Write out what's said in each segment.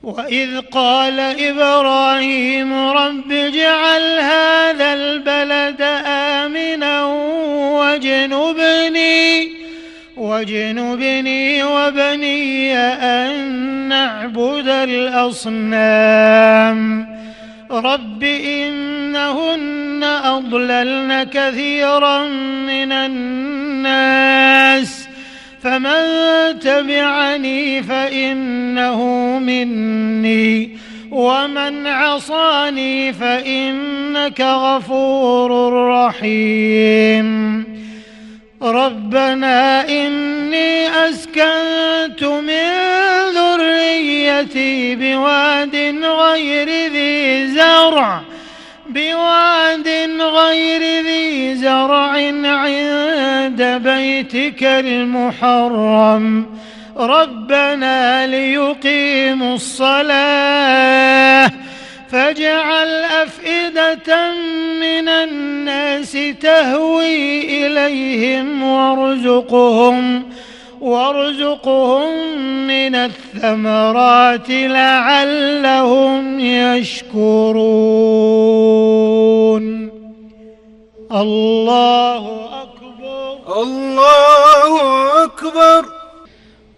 وإذ قال إبراهيم رب اجعل هذا البلد آمنا واجنبني وبني أن نعبد الأصنام رب إنهن أضللن كثيرا من الناس فمن تبعني فإنه مني ومن عصاني فإنك غفور رحيم ربنا إني أسكنت من ذريتي بواد غير ذي زرع عند بيتك المحرم ربنا ليقيموا الصلاة فاجعل أفئدة من الناس تهوي إليهم وارزقهم من الثمرات لعلهم يشكرون الله أكبر الله أكبر.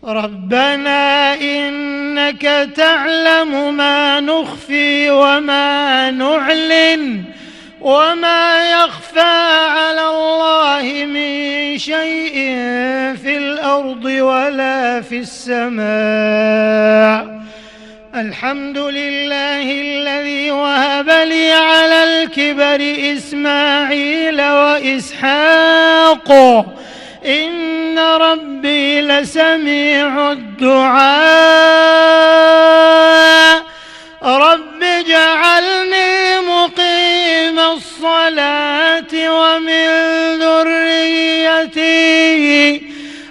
ربنا إنك تعلم ما نخفي وما نعلن وما يخفى على الله من شيء في الأرض ولا في السماء الحمد لله الذي وهب لي على الكبر إسماعيل وإسحاق إن ربي لسميع الدعاء رب اجعلني مقيم الصلاة ومن ذريتي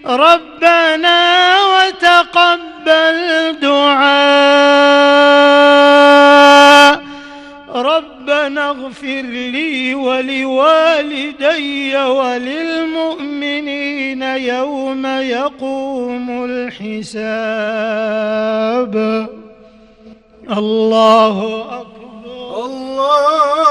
ربنا وتقبل دعاء ربنا اغفر لي ولوالدي وللمؤمنين يوم يقوم الحساب الله أكبر الله